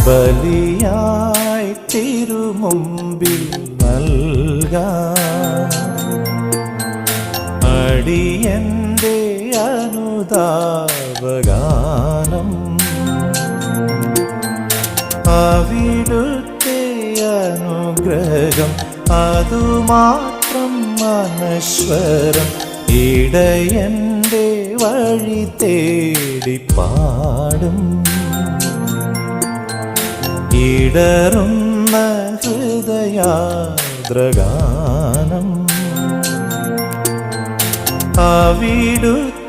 ബലിയായി തിരുമുമ്പിൽ നൽകാൻ അടിയന്റെ അനുതാപഗാനം അവിടുത്തെ അനുഗ്രഹം അതുമാത്രം അനശ്വരം ഇടയന്റെ വഴി തേടി പാടും ഇടറുന്ന ഹൃദയാദ്രഗാനം അവിടുത്തെ